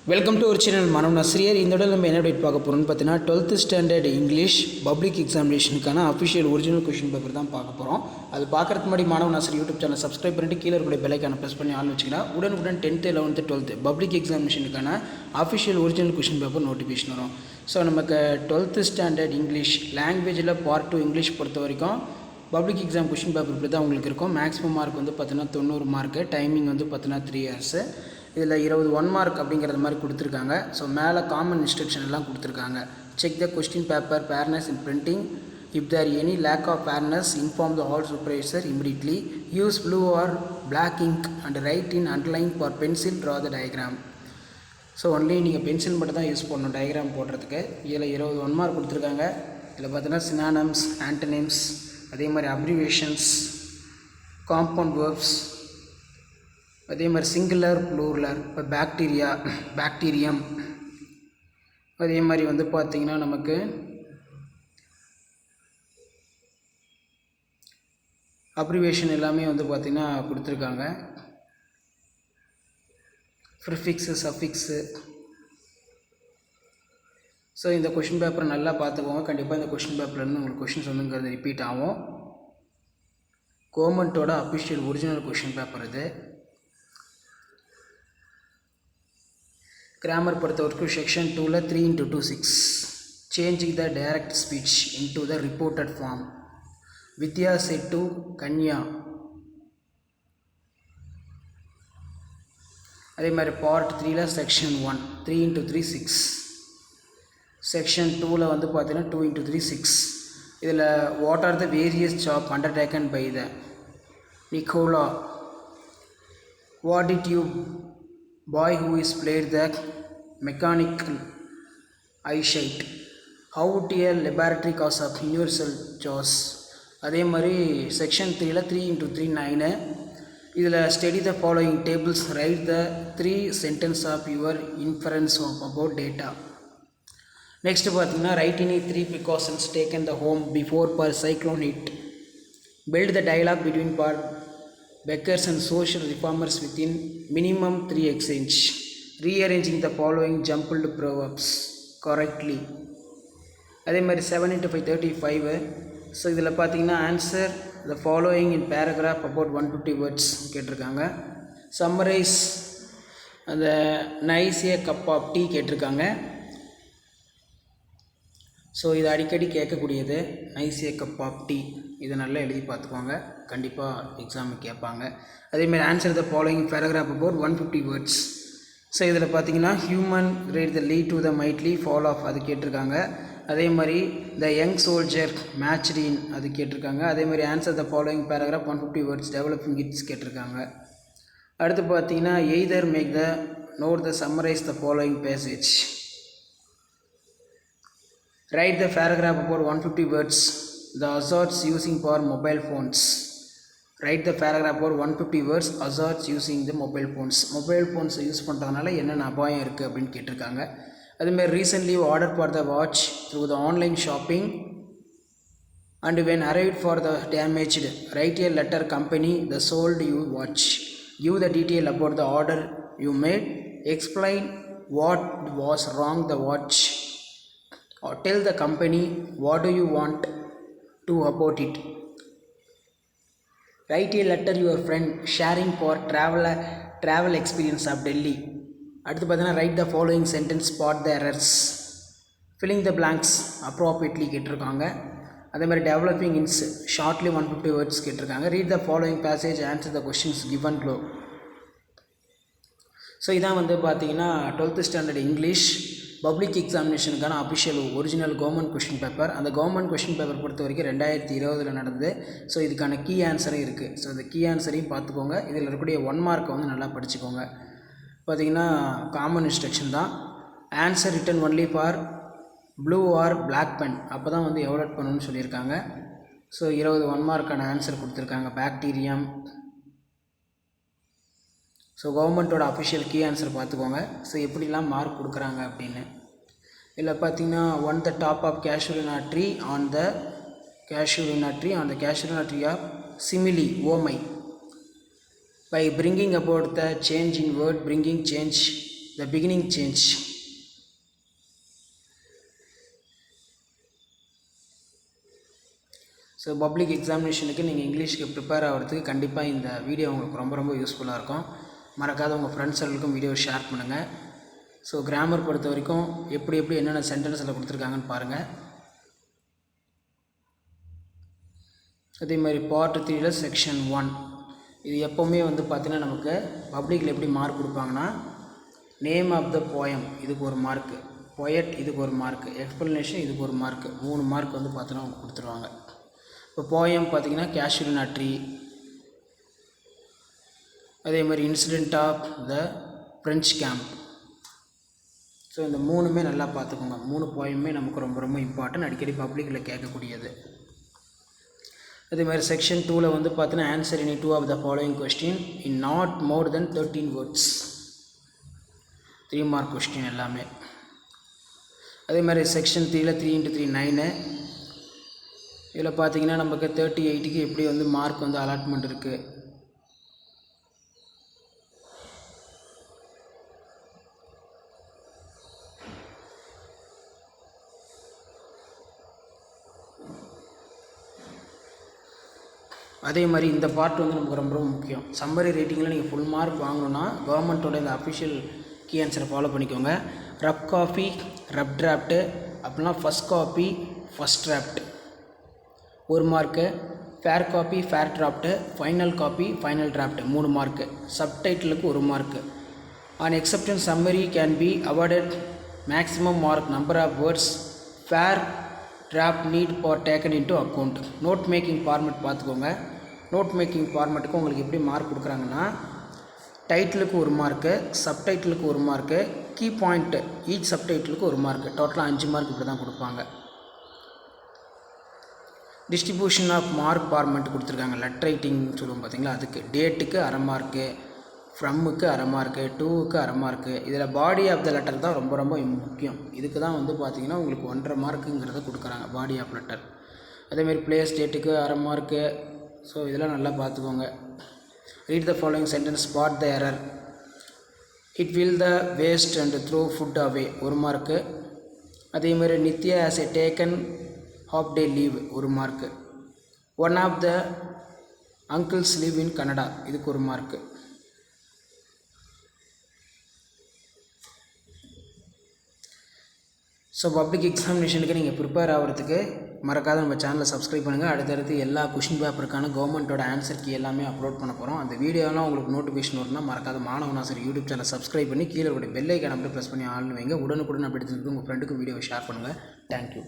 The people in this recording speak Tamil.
வெல்கம் டு ஒரு சேனல் மனம் நஸ்ரியர். இந்த இடம் நம்ம என்ன அப்டேட் பார்க்க போகிறோம்னு பார்த்தீங்கன்னா 12th ஸ்டாண்டர்ட் இங்கிலீஷ் பப்ளிக் எக்ஸாமினேஷனுக்கான அஃபிஷியல் ஒரிஜினல் கொஷின் பேப்பர் தான் பார்க்க போகிறோம். அது பார்க்குறதுக்கு முன்னாடி மாணவ நஸ்ரியர் யூடியூப் சேனல் சப்ஸ்கிரைப் பண்ணிட்டு கீழே இருக்கிற பெல்லைக்கான ப்ரெஸ் பண்ணி ஆள் வச்சுக்கலாம். உடனுக்குடன் 10th 11th 12th பப்ளிக் எக்ஸாமினேஷனுக்கான official original question paper notification வரும். ஸோ நமக்கு 12th ஸ்டாண்டர்ட் இங்கிலீஷ் லாங்குவேஜில் பார்ட் 2 இங்கிலீஷ் பொறுத்த வரைக்கும் பப்ளிக் எக்ஸாம் கொஷின் பேப்பர் இப்படி தான் உங்களுக்கு இருக்கும். மேக்ஸிமம் மார்க் வந்து பார்த்தீங்கன்னா 90 மார்க்கு, டைமிங் வந்து பார்த்தீங்கன்னா 3 hours. இதில் 20 1 மார்க் அப்படிங்கிறது மாதிரி கொடுத்துருக்காங்க. ஸோ மேலே காமன் இன்ஸ்ட்ரக்ஷன் எல்லாம் கொடுத்துருக்காங்க. Check the question paper fairness in printing. If there any lack of fairness inform the hall supervisor immediately. Use blue or black ink and write in underline for pencil draw the diagram. So only நீங்கள் பென்சில் மட்டும் தான் யூஸ் பண்ணணும் டயக்ராம் போடுறதுக்கு. இதில் 20 1 மார்க் கொடுத்துருக்காங்க. இதில் பார்த்தீங்கன்னா சினானம்ஸ், ஆன்டனிம்ஸ், அதே மாதிரி அப்ரிவேஷன்ஸ், காம்பவுண்ட் வேர்ப்ஸ், அதே மாதிரி சிங்குலர் ப்ளூரலர், இப்போ பாக்டீரியம், அதே மாதிரி வந்து பார்த்திங்கன்னா நமக்கு அப்ரிவேஷன் எல்லாமே வந்து பார்த்திங்கன்னா கொடுத்துருக்காங்க. Prefix, suffix. ஸோ இந்த கொஷின் பேப்பரை நல்லா பார்த்துக்கோங்க. கண்டிப்பாக இந்த கொஷின் பேப்பர்லேருந்து உங்களுக்கு கொஷின்ஸ் வந்துங்கிறது ரிப்பீட் ஆகும். கவர்மெண்ட்டோட அஃபிஷியல் ஒரிஜினல் கொஷின் பேப்பர் இது. கிராமர் பொறுத்த வரைக்கும் செக்ஷன் 2ல் 3x2 6 changing the direct speech into the reported form. Vidya said to Kanya. அதே மாதிரி பார்ட் 3ல் செக்ஷன் 1 3x3 6. செக்ஷன் 2ல் வந்து பார்த்தீங்கன்னா 2x3 6. இதில் what are the various job undertaken by the Nicola. What did you boy who is played the mechanical eyesight. How would a laboratory cause of universal chores. அதே மாதிரி செக்ஷன் 3ல் 3x3 9. இதில் study the following tables, write the 3 sentence of your inference about data. Next பார்த்தீங்கன்னா write any 3 precautions taken the home before per cyclone hit. Build the dialogue between beggars and social reformers within minimum 3 exchange. Rearranging the following jumbled proverbs correctly. அதே மாதிரி 7 into 5 35. ஸோ இதில் பார்த்தீங்கன்னா answer the following in paragraph about 150 words கேட்டிருக்காங்க. சம்மரைஸ் அந்த nice a cup of tea கேட்டிருக்காங்க. ஸோ இது அடிக்கடி கேட்கக்கூடியது nice a cup of tea. இதை நல்லா எழுதி பார்த்துக்கோங்க, கண்டிப்பாக எக்ஸாமுக்கு கேட்பாங்க. அதேமாதிரி answer the following paragraph about 150 words. So இதில் பார்த்தீங்கன்னா human greed the lead to the mighty fall of அது கேட்டிருக்காங்க. அதே மாதிரி த யங் சோல்ஜர் மேட்ச்டின் அது கேட்டிருக்காங்க. அதே மாதிரி answer the following paragraph 150 words developing its கேட்டிருக்காங்க. அடுத்து பார்த்தீங்கன்னா either make the note the summarize the following passage. Write the paragraph about 150 words. The hazards using for mobile phones. Write the paragraph about 150 words. Hazards using the mobile phones. Mobile phones use பண்ணுறதுனால என்னென்ன அபாயம் இருக்குது அப்படின்னு கேட்டிருக்காங்க. அதுமாதிரி recently ordered for the watch through the online shopping and when arrived for the damaged, write a letter company the sold you watch. Give the detail about the order you made. Explain what was wrong the watch. Or tell the company what do you want to about it. Write a letter your friend sharing for travel experience of Delhi. அடுத்து பார்த்தீங்கன்னா write the following sentence, spot the errors, filling the blanks appropriately கேட்டிருக்காங்க. அதே மாதிரி டெவலப்பிங் இன்ஸ் ஷார்ட்லி 150 words கேட்டிருக்காங்க. Read the following passage, answer the questions given below. So இதான் வந்து பார்த்தீங்கன்னா 12th ஸ்டாண்டர்ட் இங்கிலீஷ் பப்ளிக் எக்ஸாமினேஷனுக்கான official original government question paper. அந்த கவர்மெண்ட் கொஷின் பேப்பர் பொறுத்த வரைக்கும் 2020 நடந்தது. ஸோ இதுக்கான கீ ஆன்சரும் இருக்குது. ஸோ இந்த கீ ஆன்சரையும் பார்த்துக்கோங்க. இதில் இருக்கக்கூடிய 1 மார்க்கை வந்து நல்லா படிச்சுக்கோங்க. பார்த்திங்கன்னா காமன் இன்ஸ்ட்ரக்ஷன் தான். Answer written only for blue or black pen. அப்போ தான் வந்து எவலட் பண்ணணும்னு சொல்லியிருக்காங்க. ஸோ 20 1 மார்க்கான ஆன்சர் கொடுத்துருக்காங்க. பாக்டீரியம். ஸோ கவர்மெண்ட்டோட அஃபிஷியல் கீ ஆன்சர் பார்த்துக்கோங்க. ஸோ எப்படிலாம் மார்க் கொடுக்குறாங்க அப்படின்னு. இதில் பார்த்தீங்கன்னா on the top of casuarina tree on the casuarina tree of simile ஓமை. By bringing about the change in word, bringing change the beginning change. So public எக்ஸாமினேஷனுக்கு நீங்கள் இங்கிலீஷ்க்கு ப்ரிப்பேர் ஆகிறதுக்கு கண்டிப்பாக இந்த வீடியோ உங்களுக்கு ரொம்ப ரொம்ப யூஸ்ஃபுல்லாக இருக்கும். மறக்காத உங்கள் ஃப்ரெண்ட்ஸ் சர்க்கிளுக்கும் வீடியோ ஷேர் பண்ணுங்கள். ஸோ கிராமர் பொறுத்த வரைக்கும் எப்படி என்னென்ன சென்டென்ஸில் கொடுத்துருக்காங்கன்னு பாருங்கள். அதே மாதிரி பார்ட் 3ல செக்ஷன் 1 இது எப்போவுமே வந்து பார்த்தீங்கன்னா நமக்கு பப்ளிக்கில் எப்படி மார்க் கொடுப்பாங்கன்னா, நேம் ஆஃப் த போயம் இதுக்கு ஒரு மார்க்கு, பொயட் இதுக்கு ஒரு மார்க்கு, எக்ஸ்ப்ளனேஷன் இதுக்கு ஒரு மார்க்கு, 3 மார்க் வந்து பார்த்தீங்கன்னா அவங்க கொடுத்துருவாங்க. இப்போ போயம் பார்த்தீங்கன்னா கேஷுவல் ட்ரீ, அதே மாதிரி incident of the French camp. So இந்த 3மே நல்லா பார்த்துக்கோங்க. 3 போயமே நமக்கு ரொம்ப ரொம்ப இம்பார்ட்டன்ட், அடிக்கடி பப்ளிக்கில் கேட்கக்கூடியது. அதே மாதிரி செக்ஷன் 2ல் வந்து பார்த்தீங்கன்னா answer any 2 of the following question in not more than 13 words, 3 mark question எல்லாமே. அதே மாதிரி செக்ஷன் 3ல் 3x3 9. இதில் பார்த்தீங்கன்னா நமக்கு 38க்கு எப்படி வந்து மார்க் வந்து அலாட்மெண்ட் இருக்குது. அதே மாதிரி இந்த பார்ட் வந்து நமக்கு ரொம்ப ரொம்ப முக்கியம். சம்மரி ரேட்டிங்கில் நீங்கள் ஃபுல் மார்க் வாங்கணுன்னா கவர்மெண்ட்டோட இந்த அஃபிஷியல் கீ ஆன்சரை ஃபாலோ பண்ணிக்கோங்க. ரப் காப்பி, ரப் டிராஃப்ட்டு, அப்படின்னா first copy, first draft 1 mark, fair copy, fair draft, final copy, final draft 3 mark, சப்டைட்டிலுக்கு 1 mark. An exception summary can be awarded maximum mark number of words fair draft need for taken into account. Note making format பார்த்துக்கோங்க. நோட் மேக்கிங் ஃபார்மெட்டுக்கு உங்களுக்கு எப்படி மார்க் கொடுக்குறாங்கன்னா, டைட்டிலுக்கு 1 மார்க்கு, சப்டைட்டிலுக்கு 1 மார்க்கு, கீ பாயிண்ட் ஈச் சப்டைட்டிலுக்கு 1 மார்க்கு, டோட்டலாக 5 மார்க் இப்படி தான் கொடுப்பாங்க. டிஸ்ட்ரிபியூஷன் ஆஃப் மார்க் ஃபார்மெட் கொடுத்துருக்காங்க. லெட்டர் ரைட்டிங் சொல்லுவோம் பார்த்தீங்களா, அதுக்கு டேட்டுக்கு 1/2 மார்க்கு, ஃப்ரம்முக்கு 1/2 மார்க்கு, டூவுக்கு 1/2 மார்க்கு. இதில் பாடி ஆஃப் த லெட்டர் தான் ரொம்ப ரொம்ப முக்கியம். இதுக்கு தான் வந்து பார்த்திங்கன்னா உங்களுக்கு 1.5 மார்க்குங்கிறத கொடுக்குறாங்க, பாடி ஆஃப் லெட்டர். அதேமாதிரி பிளேஸ் டேட்டுக்கு 1/2 மார்க்கு. ஸோ இதெல்லாம் நல்லா பார்த்துக்கோங்க. Read the following sentence, spot the error. It will the waste and throw food away 1 mark. அதேமாதிரி Nithya has a taken half day leave 1 mark. One of the uncles leave in Canada இதுக்கு 1 மார்க்கு. ஸோ பப்ளிக் எக்ஸாமினேஷனுக்கு நீங்கள் ப்ரிப்பேர் ஆகிறதுக்கு மறக்காத நம்ம சேனலை சப்ஸ்கிரைப் பண்ணுங்கள். அடுத்தடுத்து எல்லா கொஷின் பேப்பருக்கான கவர்மெண்ட்டோட ஆன்சர் கீ எல்லாமே அப்லோட் பண்ண போகிறோம். அந்த வீடியோலாம் உங்களுக்கு நோட்டிஃபிகேஷன் வரும்னா மறக்காத மாணவன் ஆசிரியர் யூடியூப் சேனலை சப்ஸ்கிரைப் பண்ணி கீழே கூட பெல் ஐக்கான் அப்படியே ப்ரெஸ் பண்ணி ஆள்னு வைங்க. உடனுக்குடன் அப்படி எடுத்துகிட்டு உங்கள் ஃப்ரெண்டுக்கு வீடியோவை ஷேர் பண்ணுங்கள். தேங்க்யூ.